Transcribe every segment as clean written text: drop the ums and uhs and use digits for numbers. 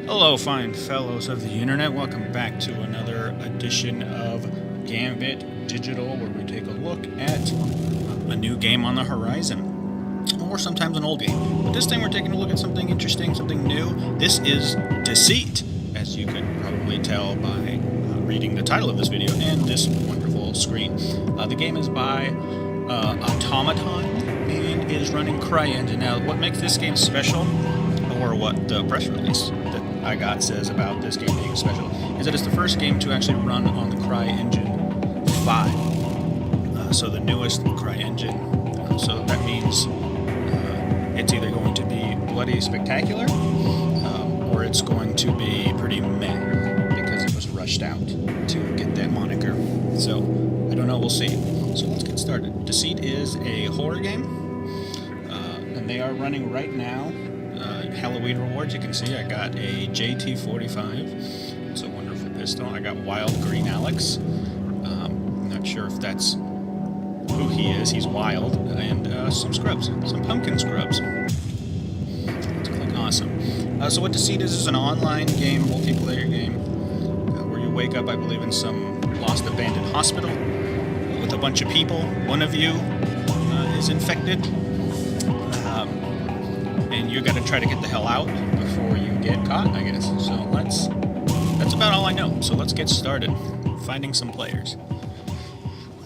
Hello, fine fellows of the internet. Welcome back to another edition of Gambit Digital, where we take a look at a new game on the horizon, or sometimes an old game. But this time we're taking a look at something interesting, something new. This is Deceit, as you can probably tell by reading the title of this video and this wonderful screen. The game is by Automaton and is running CryEngine. Now, what makes this game special, or what the press release that I got says about this game being special, is that it's the first game to actually run on the CryEngine 5. So the newest CryEngine. So that means it's either going to be bloody spectacular, or it's going to be pretty meh, because it was rushed out to get that moniker. So, I don't know, we'll see. So let's get started. Deceit is a horror game, and they are running right now Halloween rewards. You can see I got a JT45. It's a wonderful pistol. I got Wild Green Alex. Not sure if that's who he is. He's wild. And some scrubs. Some pumpkin scrubs. Let's click awesome. So what Deceit is an online game, multiplayer game, where you wake up, I believe, in some lost abandoned hospital with a bunch of people. One of you is infected. And you got to try to get the hell out before you get caught, I guess. So that's about all I know. So let's get started finding some players.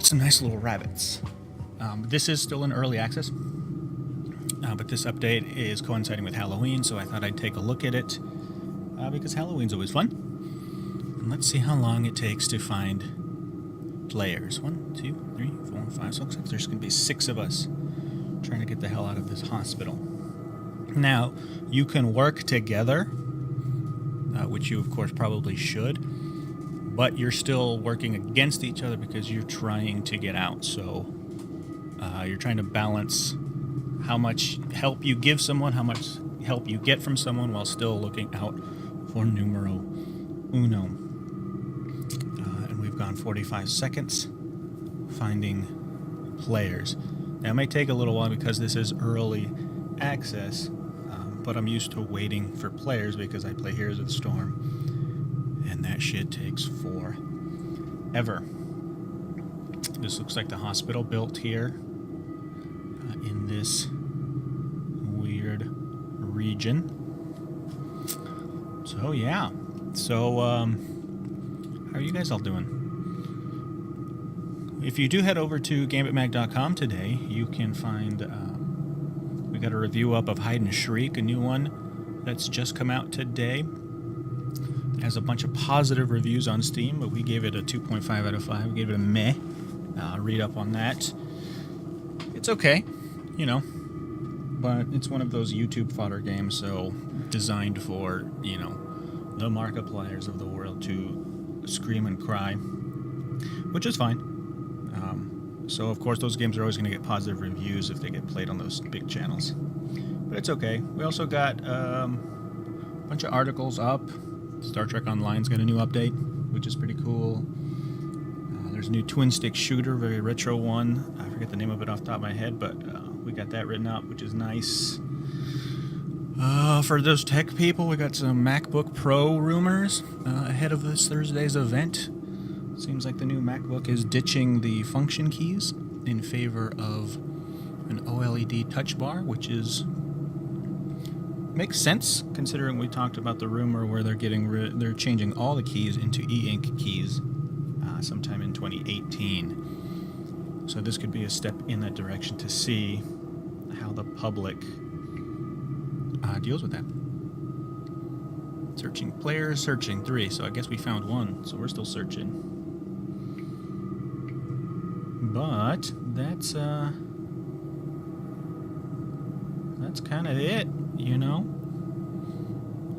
Some nice little rabbits. This is still in early access, but this update is coinciding with Halloween, so I thought I'd take a look at it, because Halloween's always fun. And let's see how long it takes to find players. 1, 2, 3, 4, 5. So it looks like there's going to be 6 of us trying to get the hell out of this hospital. Now, you can work together, which you, of course, probably should, but you're still working against each other because you're trying to get out. So you're trying to balance how much help you give someone, how much help you get from someone, while still looking out for numero uno. And we've gone 45 seconds finding players. Now, it may take a little while because this is early access, but I'm used to waiting for players because I play Heroes of the Storm, and that shit takes forever. This looks like the hospital built here in this weird region. So yeah, so how are you guys all doing? If you do head over to gambitmag.com today, you can find we got a review up of Hide and Shriek, a new one that's just come out today. It has a bunch of positive reviews on Steam, but we gave it a 2.5 out of 5. We gave it a meh. Read up on that. It's okay, you know, but it's one of those YouTube fodder games, so designed for, you know, the Markipliers of the world to scream and cry, which is fine. So, of course, those games are always going to get positive reviews if they get played on those big channels. But it's okay. We also got a bunch of articles up. Star Trek Online's got a new update, which is pretty cool. There's a new twin-stick shooter, very retro one. I forget the name of it off the top of my head, but we got that written up, which is nice. For those tech people, we got some MacBook Pro rumors ahead of this Thursday's event. Seems like the new MacBook is ditching the function keys in favor of an OLED touch bar, which makes sense considering we talked about the rumor where they're changing all the keys into e-ink keys sometime in 2018. So this could be a step in that direction to see how the public deals with that. Searching players, searching 3. So I guess we found 1. So we're still searching. But that's kind of it, you know.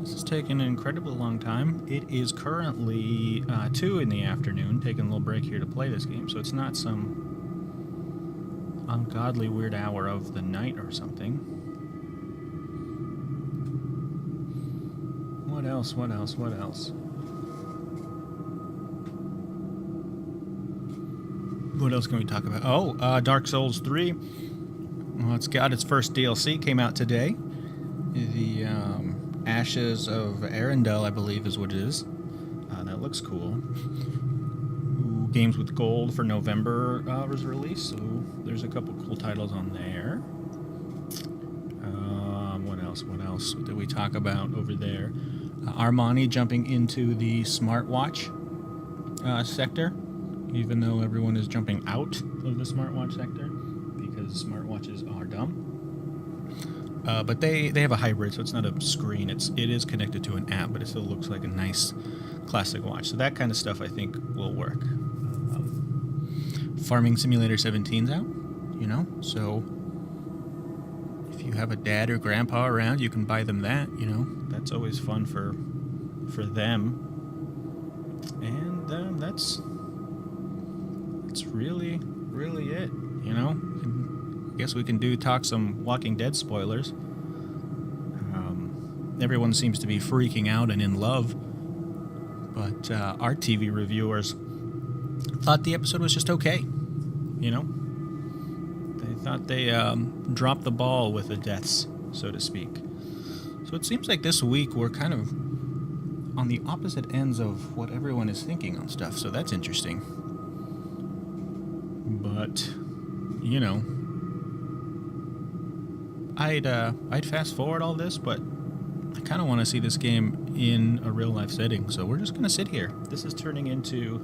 This is taking an incredibly long time. It is currently 2 in the afternoon, taking a little break here to play this game, so it's not some ungodly weird hour of the night or something. What else? What else? What else? What else can we talk about? Oh, Dark Souls 3. Well, it's got its first DLC, came out today. The Ashes of Arendelle, I believe is what it is. That looks cool. Ooh, Games with Gold for November was released, so there's a couple cool titles on there. What else did we talk about over there? Armani jumping into the smartwatch sector, even though everyone is jumping out of the smartwatch sector because smartwatches are dumb. But they have a hybrid, so it's not a screen. It is connected to an app, but it still looks like a nice classic watch. So that kind of stuff I think will work. Farming Simulator 17's out, so if you have a dad or grandpa around, you can buy them that, That's always fun for them. And that's really it, I guess we can talk some Walking Dead spoilers. Everyone seems to be freaking out and in love, but our TV reviewers thought the episode was just okay. They thought they dropped the ball with the deaths, so to speak. So it seems like this week we're kind of on the opposite ends of what everyone is thinking on stuff, so that's interesting. But, I'd fast forward all this, but I kind of want to see this game in a real life setting, so we're just going to sit here. This is turning into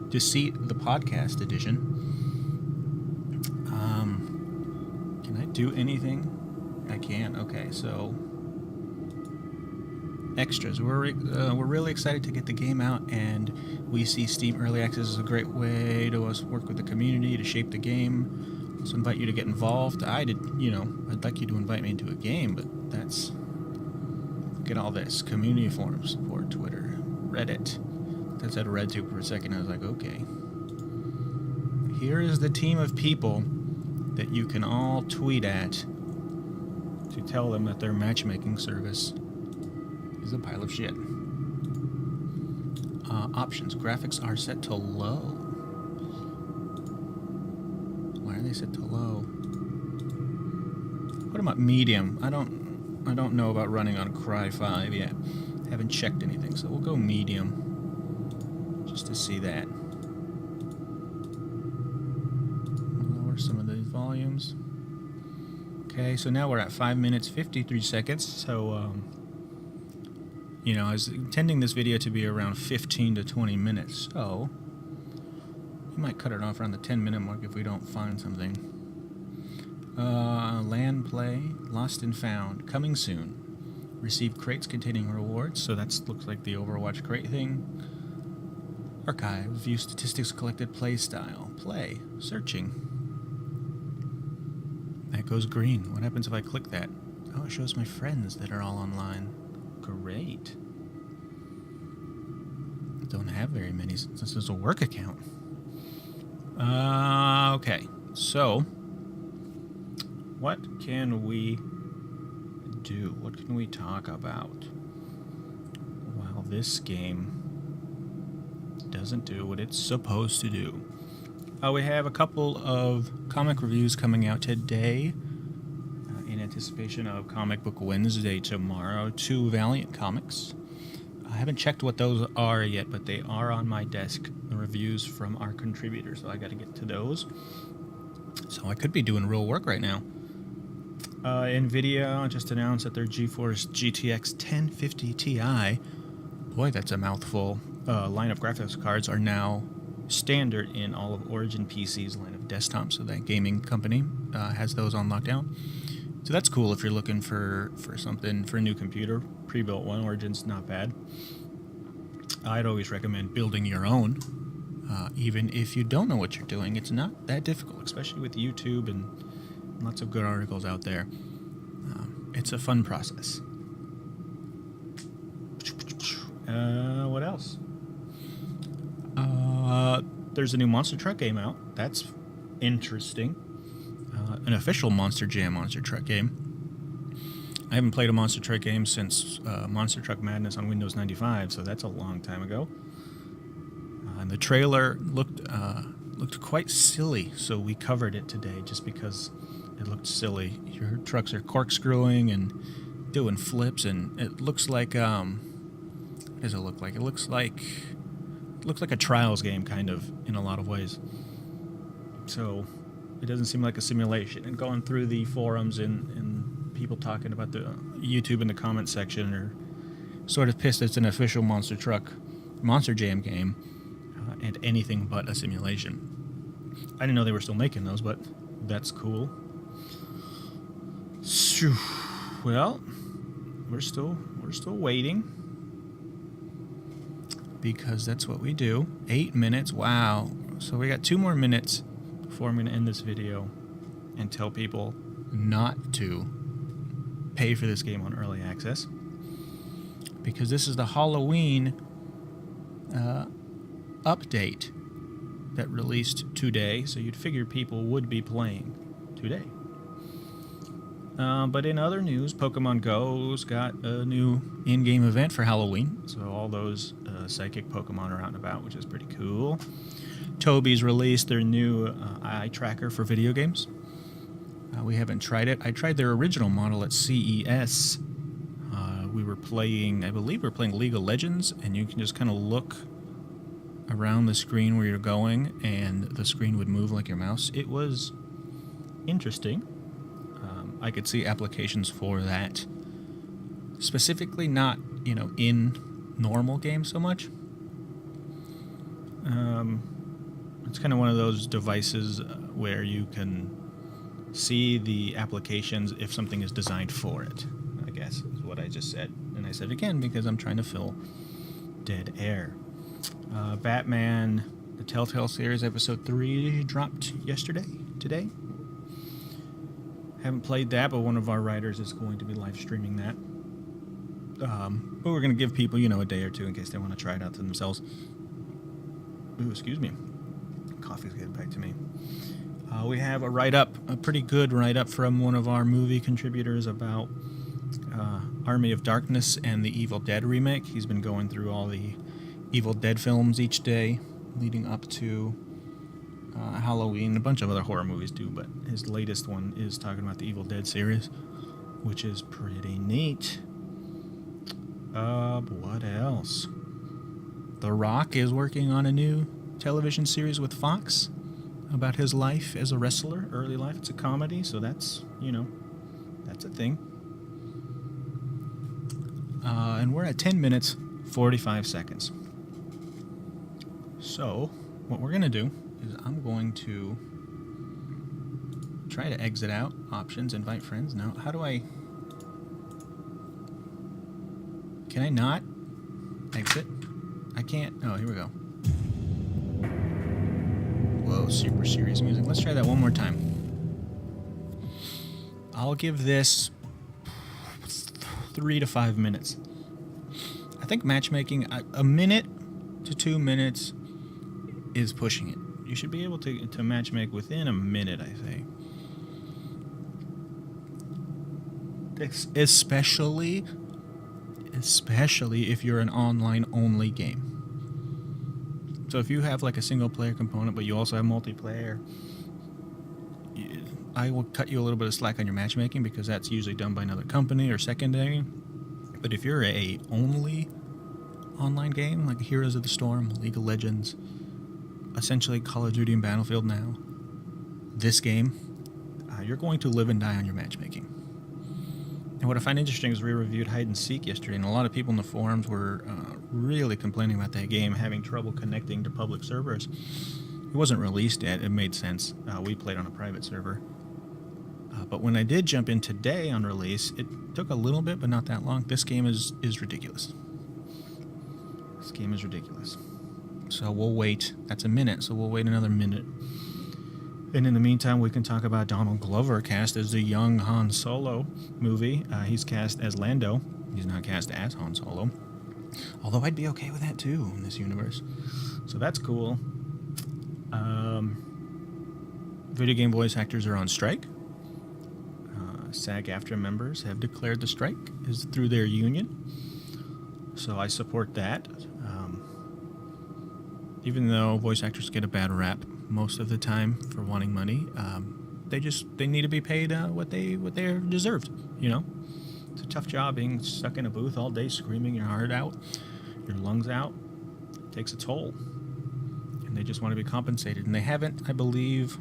Deceit, the podcast edition. Can I do anything? I can. Okay, so extras. We're really excited to get the game out, and we see Steam Early Access as a great way to work with the community to shape the game. So invite you to get involved. I'd like you to invite me into a game, but look at all this. Community forums, support, Twitter, Reddit. That said RedTube for a second. I was like, okay. Here is the team of people that you can all tweet at to tell them that their matchmaking service is a pile of shit. Options. Graphics are set to low. Why are they set to low? What about medium? I don't know about running on Cry 5 yet. Haven't checked anything, so we'll go medium. Just to see that. Lower some of these volumes. Okay, so now we're at 5 minutes 53 seconds. So, I was intending this video to be around 15 to 20 minutes. So, we might cut it off around the 10-minute mark if we don't find something. Land play, lost and found, coming soon. Receive crates containing rewards. So that looks like the Overwatch crate thing. Archive, view statistics collected, play style, play, searching. That goes green. What happens if I click that? Oh, it shows my friends that are all online. Great. Don't have very many since this is a work account. Okay, so what can we do? What can we talk about? Well, this game doesn't do what it's supposed to do. We have a couple of comic reviews coming out today in anticipation of Comic Book Wednesday tomorrow. 2 Valiant comics. I haven't checked what those are yet, but they are on my desk. The reviews from our contributors, so I got to get to those. So I could be doing real work right now. NVIDIA just announced that their GeForce GTX 1050 Ti, boy, that's a mouthful, line of graphics cards are now standard in all of Origin PC's line of desktops. So that gaming company has those on lockdown. So that's cool if you're looking for something for a new computer. Pre-built one, Origin's not bad. I'd always recommend building your own, even if you don't know what you're doing. It's not that difficult, especially with YouTube and lots of good articles out there. It's a fun process. What else? There's a new Monster Truck game out. That's interesting. An official Monster Jam Monster Truck game. I haven't played a Monster Truck game since Monster Truck Madness on Windows 95, so that's a long time ago. And the trailer looked quite silly, so we covered it today just because it looked silly. Your trucks are corkscrewing and doing flips, and it looks like what does it look like? It looks like a Trials game, kind of, in a lot of ways. So it doesn't seem like a simulation. And going through the forums and people talking about the YouTube in the comment section are sort of pissed it's an official Monster Jam game, and anything but a simulation. I didn't know they were still making those, but that's cool. Well, we're still waiting, because that's what we do. 8 minutes. Wow. So we got 2 more minutes before I'm going to end this video and tell people not to pay for this game on early access, because this is the Halloween update that released today, so you'd figure people would be playing today. But in other news, Pokemon Go's got a new in-game event for Halloween, so all those psychic Pokemon are out and about, which is pretty cool. Toby's released their new eye tracker for video games. We haven't tried it. I tried their original model at CES. We were playing, I believe we were playing League of Legends, and you can just kind of look around the screen where you're going, and the screen would move like your mouse. It was interesting. I could see applications for that. Specifically not, in normal games so much. It's kind of one of those devices where you can see the applications if something is designed for it, I guess, is what I just said. And I said again because I'm trying to fill dead air. Batman, the Telltale series, episode 3 dropped today. Haven't played that, but one of our writers is going to be live streaming that. But we're going to give people, a day or two in case they want to try it out to themselves. Ooh, excuse me. Coffee's getting back to me. We have a pretty good write-up from one of our movie contributors about Army of Darkness and the Evil Dead remake. He's been going through all the Evil Dead films each day leading up to Halloween. A bunch of other horror movies too, but his latest one is talking about the Evil Dead series, which is pretty neat. What else? The Rock is working on a new television series with Fox about his life as a wrestler, early life. It's a comedy, so that's, that's a thing. And we're at 10 minutes, 45 seconds. So, what we're going to do is I'm going to try to exit out. Options, invite friends. Now, how do I... Can I not exit? I can't. Oh, here we go. Whoa, super serious music. Let's try that one more time. I'll give this 3 to 5 minutes. I think matchmaking, a minute to 2 minutes is pushing it. You should be able to matchmake within a minute, I think. Especially if you're an online-only game. So if you have like a single-player component, but you also have multiplayer, I will cut you a little bit of slack on your matchmaking because that's usually done by another company or secondary. But if you're a only online game, like Heroes of the Storm, League of Legends, essentially Call of Duty and Battlefield now, this game, you're going to live and die on your matchmaking. And what I find interesting is we reviewed Hide and Seek yesterday, and a lot of people in the forums were really complaining about that game, having trouble connecting to public servers. It wasn't released yet. It made sense. We played on a private server. But when I did jump in today on release, it took a little bit, but not that long. This game is ridiculous. This game is ridiculous. So we'll wait. That's a minute, so we'll wait another minute. And in the meantime, we can talk about Donald Glover cast as the young Han Solo movie. He's cast as Lando. He's not cast as Han Solo. Although I'd be okay with that too in this universe. So that's cool. Video game voice actors are on strike. SAG-AFTRA members have declared the strike is through their union. So I support that. Even though voice actors get a bad rap most of the time for wanting money, they need to be paid what they're deserved, It's a tough job being stuck in a booth all day screaming your heart out, your lungs out. It takes a toll. And they just want to be compensated. And they haven't, I believe,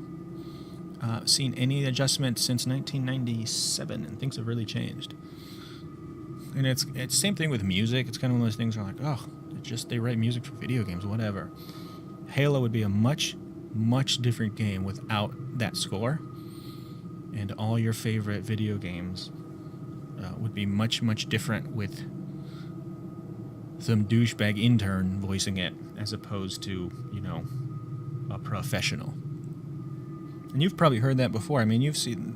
seen any adjustments since 1997, and things have really changed. And it's same thing with music. It's kind of one of those things where like, oh, they write music for video games, whatever. Halo would be a much, much different game without that score. And all your favorite video games would be much, much different with some douchebag intern voicing it as opposed to, a professional. And you've probably heard that before. I mean,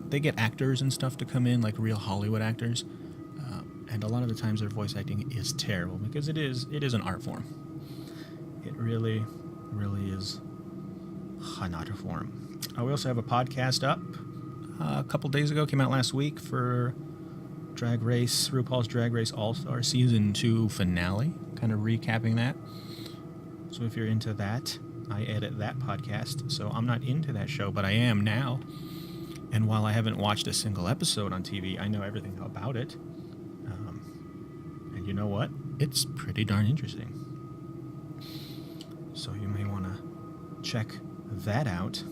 they get actors and stuff to come in, like real Hollywood actors. And a lot of the times their voice acting is terrible because it is an art form. It really, really is an art form. We also have a podcast up a couple days ago, came out last week for RuPaul's Drag Race All-Star Season 2 finale, kind of recapping that. So if you're into that, I edit that podcast, so I'm not into that show, but I am now. And while I haven't watched a single episode on TV, I know everything about it. And you know what? It's pretty darn interesting. So you may want to check that out.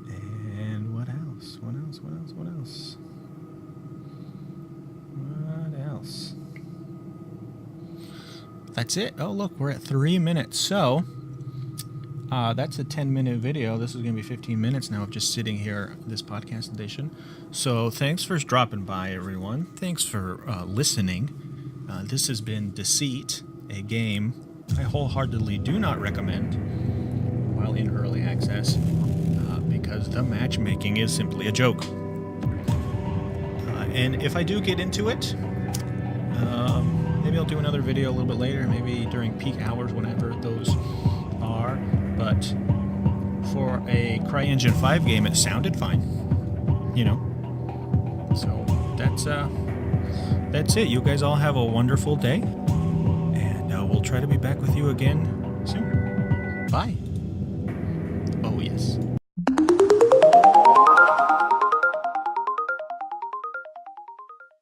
And what else? What else? That's it. Oh, look, we're at 3 minutes. So, that's a 10-minute video. This is going to be 15 minutes now of just sitting here, this podcast edition. So, thanks for dropping by, everyone. Thanks for listening. This has been Deceit, a game I wholeheartedly do not recommend while in early access because the matchmaking is simply a joke. And if I do get into it, maybe I'll do another video a little bit later, maybe during peak hours, whenever those are. But for a CryEngine 5 game, it sounded fine, So that's it. You guys all have a wonderful day, and we'll try to be back with you again soon. Bye. Oh, yes.